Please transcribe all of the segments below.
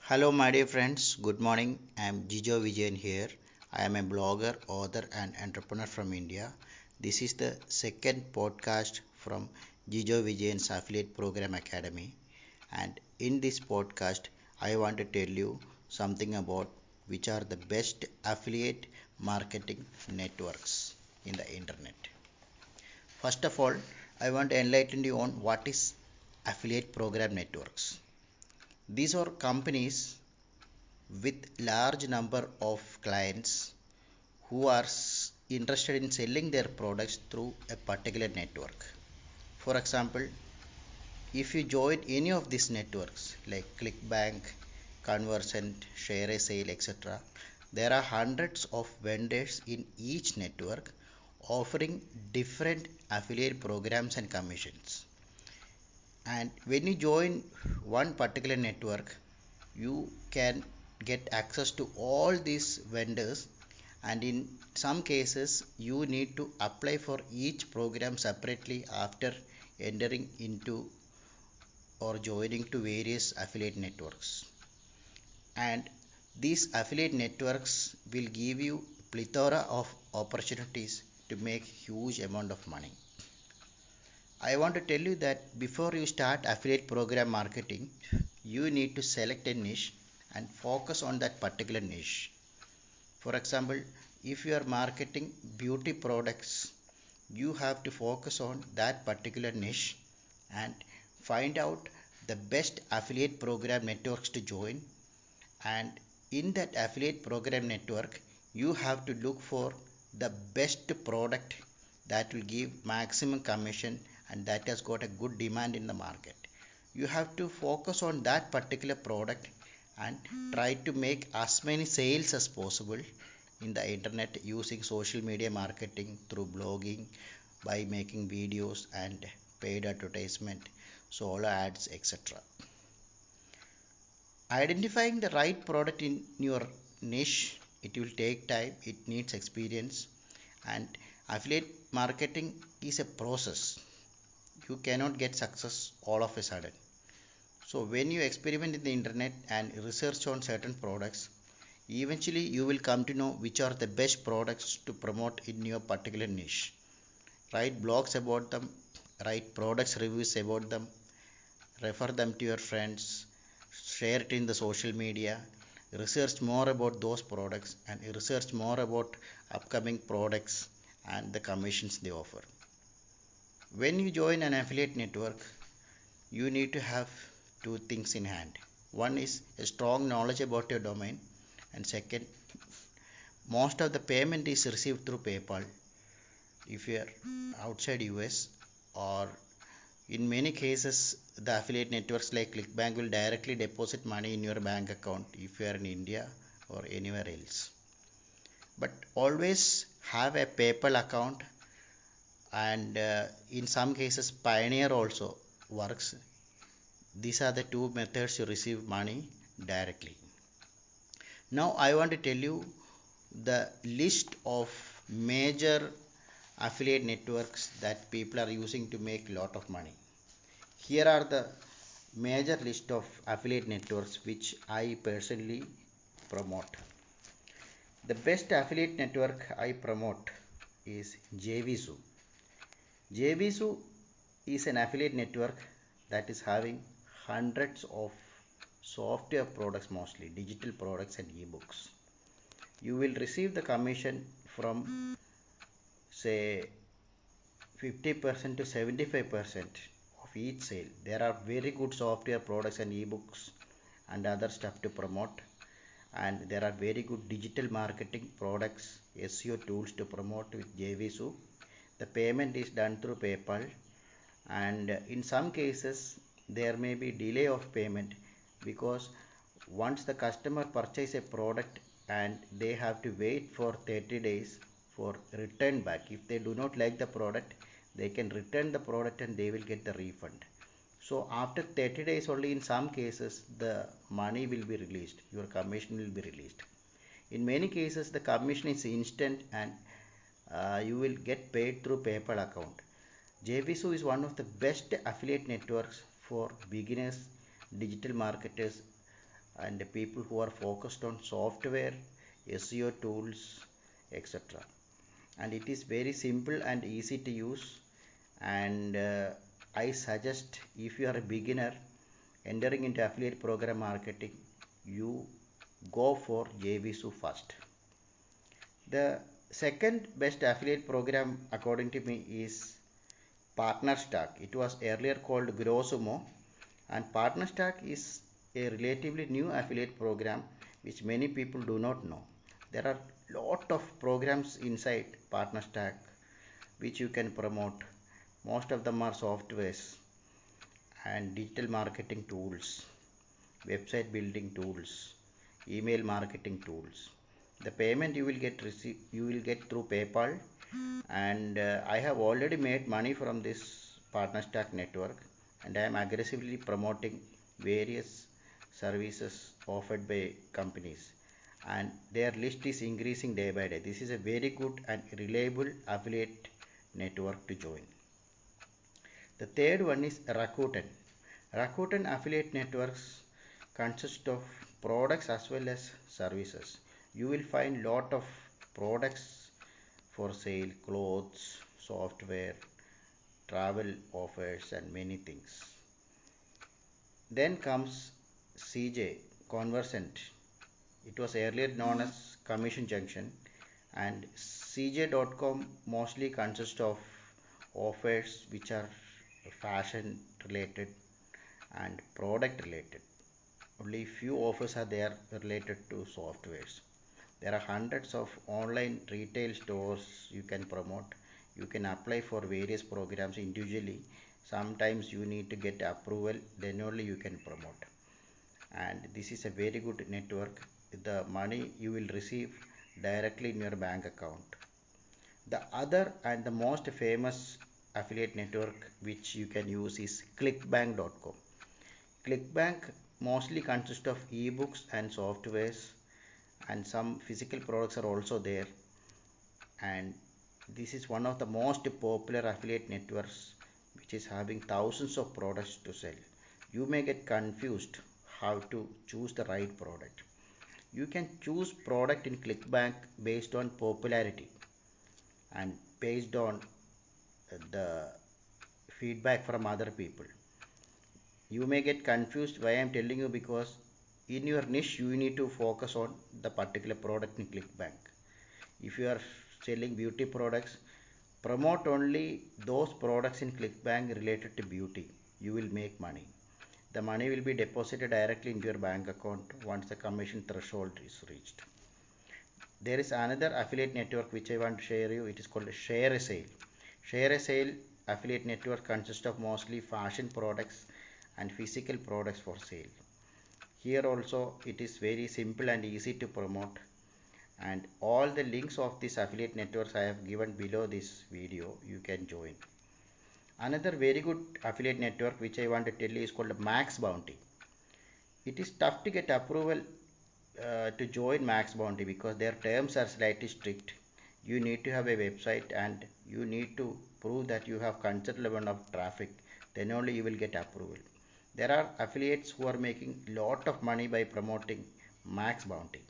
Hello, my dear friends. Good morning. I am Jijo Vijayan here. I am a blogger, author, and entrepreneur from India. This is the second podcast from Jijo Vijayan's Affiliate Program Academy. And in this podcast, I want to tell you something about which are the best affiliate marketing networks in the internet. First of all, I want to enlighten you on what is affiliate program networks. These are companies with large number of clients who are interested in selling their products through a particular network. For example, if you join any of these networks like ClickBank, Conversant, Share a Sale, etc., there are hundreds of vendors in each network offering different affiliate programs and commissions. And when you join one particular network, you can get access to all these vendors, and in some cases you need to apply for each program separately after entering into or joining to various affiliate networks. And these affiliate networks will give you plethora of opportunities to make huge amount of money. I want to tell you that before you start affiliate program marketing, you need to select a niche and focus on that particular niche. For example, if you are marketing beauty products, you have to focus on that particular niche and find out the best affiliate program networks to join. And in that affiliate program network, you have to look for the best product that will give maximum commission and that has got a good demand in the market. You have to focus on that particular product and try to make as many sales as possible in the internet using social media marketing through blogging, by making videos and paid advertisement, solo ads, etc. Identifying the right product in your niche, it will take time, it needs experience, and affiliate marketing is a process. You cannot get success all of a sudden. So when you experiment in the internet and research on certain products, eventually you will come to know which are the best products to promote in your particular niche. Write blogs about them, write products reviews about them, refer them to your friends, share it in the social media, research more about those products and research more about upcoming products and the commissions they offer. When you join an affiliate network, you need to have two things in hand. One is a strong knowledge about your domain, and second, most of the payment is received through PayPal if you are outside US, or in many cases the affiliate networks like ClickBank will directly deposit money in your bank account if you are in India or anywhere else. But always have a PayPal account, and in some cases Pioneer also works. These are the two methods to receive money directly. Now I want to tell you the list of major affiliate networks that people are using to make lot of money. Here are the major list of affiliate networks which I personally promote. The best affiliate network I promote is JVZoo. JVZoo is an affiliate network that is having hundreds of software products, mostly digital products and ebooks. You will receive the commission from say 50% to 75% of each sale. There are very good software products and ebooks and other stuff to promote, and there are very good digital marketing products, SEO tools to promote with JVZoo. The payment is done through PayPal, and in some cases there may be delay of payment because once the customer purchase a product and they have to wait for 30 days for return back. If they do not like the product, they can return the product and they will get the refund. So after 30 days only in some cases the money will be released, your commission will be released. In many cases the commission is instant, and you will get paid through PayPal account. JVZoo is one of the best affiliate networks for beginners, digital marketers, and the people who are focused on software, SEO tools, etc. And it is very simple and easy to use. And I suggest, if you are a beginner entering into affiliate program marketing, you go for JVSU first. The second best affiliate program according to me is PartnerStack. It was earlier called GrowSumo, and PartnerStack is a relatively new affiliate program which many people do not know. There are lot of programs inside PartnerStack which you can promote. Most of them are softwares and digital marketing tools, website building tools, email marketing tools. The payment you will get through PayPal, and I have already made money from this PartnerStack network, and I am aggressively promoting various services offered by companies, and their list is increasing day by day. This is a very good and reliable affiliate network to join. The third one is Rakuten. Rakuten affiliate networks consist of products as well as services. You will find lot of products for sale, clothes, software, travel offers, and many things. Then comes CJ, Conversant. It was earlier known as Commission Junction, and CJ.com mostly consists of offers which are fashion related and product related. Only few offers are there related to softwares. There are hundreds of online retail stores you can promote. You can apply for various programs individually. Sometimes you need to get approval, then only you can promote. And this is a very good network. The money you will receive directly in your bank account. The other and the most famous affiliate network which you can use is clickbank.com. Clickbank mostly consists of ebooks and softwares, and some physical products are also there, and this is one of the most popular affiliate networks which is having thousands of products to sell. You may get confused how to choose the right product. You can choose product in Clickbank based on popularity and based on the feedback from other people. You may get confused why I am telling you, because in your niche you need to focus on the particular product in Clickbank. If you are selling beauty products, promote only those products in Clickbank related to beauty. You will make money. The money will be deposited directly into your bank account once the commission threshold is reached. There is another affiliate network which I want to share you. It is called Share a Sale. Share a Sale affiliate network consists of mostly fashion products and physical products for sale. Here also it is very simple and easy to promote, and all the links of these affiliate networks I have given below this video. You can join. Another very good affiliate network which I want to tell you is called Max Bounty. It is tough to get approval to join Max Bounty because their terms are slightly strict. You need to have a website and you need to prove that you have considerable amount of traffic, then only you will get approval. There are affiliates who are making lot of money by promoting Max Bounty.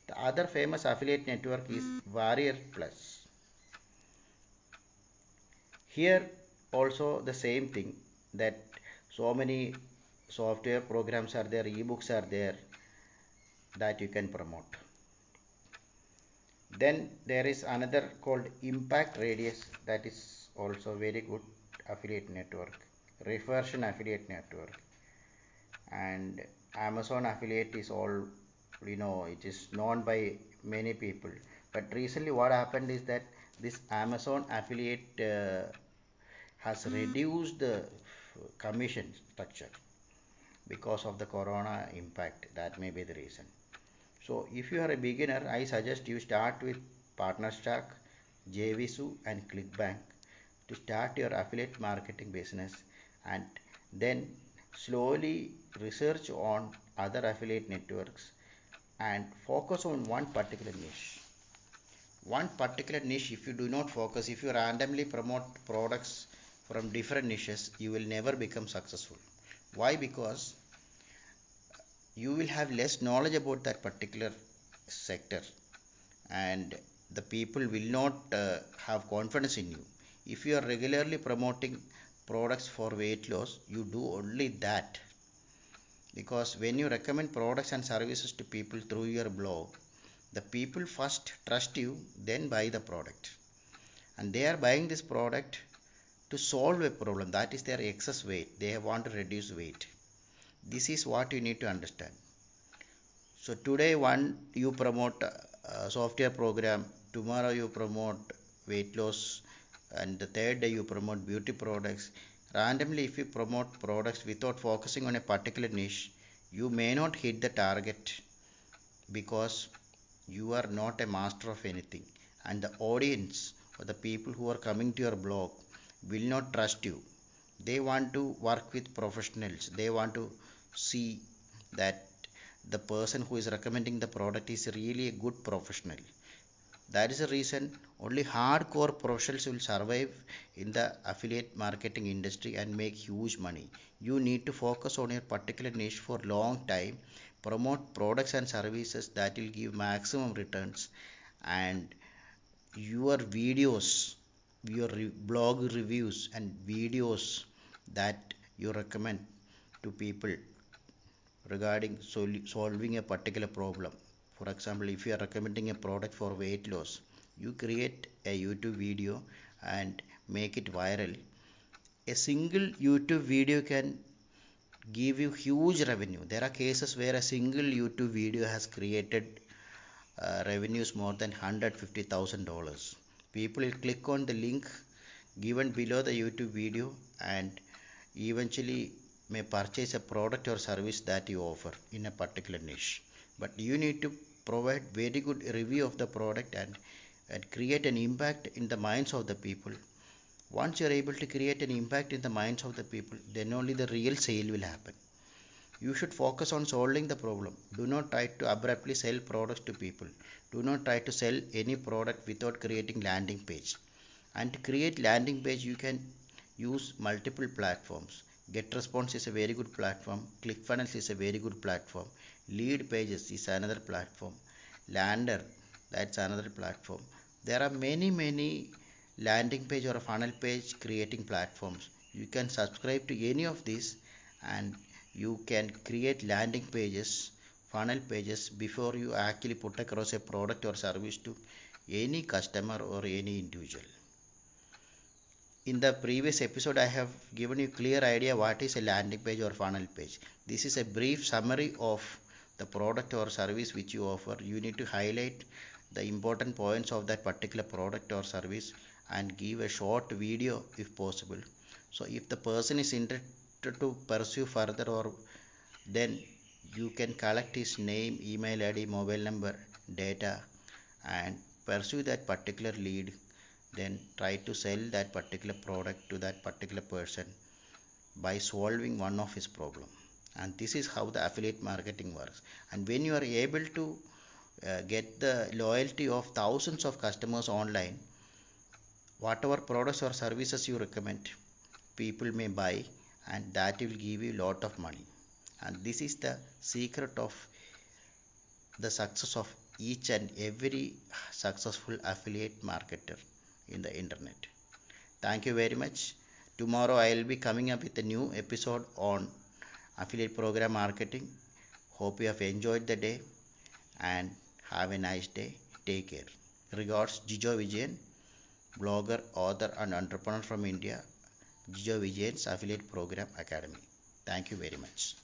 The other famous affiliate network is Warrior Plus. Here also the same thing, that so many software programs are there, ebooks are there that you can promote. Then there is another called Impact Radius, that is also very good affiliate network. Reversion affiliate network, and Amazon affiliate is all, it is known by many people. But recently what happened is that this Amazon affiliate has reduced the commission structure because of the corona impact. That may be the reason. So if you are a beginner, I suggest you start with PartnerStack, JVSU and Clickbank to start your affiliate marketing business, and then slowly research on other affiliate networks and focus on one particular niche. One particular niche, if you do not focus, if you randomly promote products from different niches, you will never become successful. Why? Because you will have less knowledge about that particular sector, and the people will not have confidence in you. If you are regularly promoting products for weight loss, you do only that, because when you recommend products and services to people through your blog, the people first trust you, then buy the product, and they are buying this product to solve a problem, that is their excess weight. They want to reduce weight. This is what you need to understand. So today one you promote a software program, tomorrow you promote weight loss, and the third day you promote beauty products. Randomly, if you promote products without focusing on a particular niche, you may not hit the target, because you are not a master of anything, and the audience or the people who are coming to your blog will not trust you. They want to work with professionals. They want to see that the person who is recommending the product is really a good professional. That is the reason only hardcore professionals will survive in the affiliate marketing industry and make huge money. You need to focus on your particular niche for long time, promote products and services that will give maximum returns, and your videos, your blog reviews and videos that you recommend to people regarding solving a particular problem. For example, if you are recommending a product for weight loss, you create a YouTube video and make it viral. A single YouTube video can give you huge revenue. There are cases where a single YouTube video has created revenues more than $150,000. People will click on the link given below the YouTube video and eventually may purchase a product or service that you offer in a particular niche. But you need to provide very good review of the product, and create an impact in the minds of the people. Once you are able to create an impact in the minds of the people, then only the real sale will happen. You should focus on solving the problem. Do not try to abruptly sell products to people. Do not try to sell any product without creating landing page. And to create landing page, you can use multiple platforms. GetResponse is a very good platform. ClickFunnels is a very good platform. Leadpages is another platform. Lander, that's another platform. There are many landing page or a funnel page creating platforms. You can subscribe to any of these, and you can create landing pages, funnel pages before you actually put across a product or service to any customer or any individual. In the previous episode, I have given you clear idea what is a landing page or funnel page. This is a brief summary of the product or service which you offer. You need to highlight the important points of that particular product or service and give a short video if possible. So if the person is interested to pursue further, or then you can collect his name, email ID, mobile number, data, and pursue that particular lead, then try to sell that particular product to that particular person by solving one of his problem. And this is how the affiliate marketing works. And when you are able to get the loyalty of thousands of customers online, whatever products or services you recommend, people may buy, and that will give you lot of money. And this is the secret of the success of each and every successful affiliate marketer in the internet. Thank you very much. Tomorrow I will be coming up with a new episode on affiliate program marketing. Hope you have enjoyed the day and have a nice day. Take care. Regards, Jijo Vijayan, blogger, author and entrepreneur from India, Jijo Vijayan's Affiliate Program Academy. Thank you very much.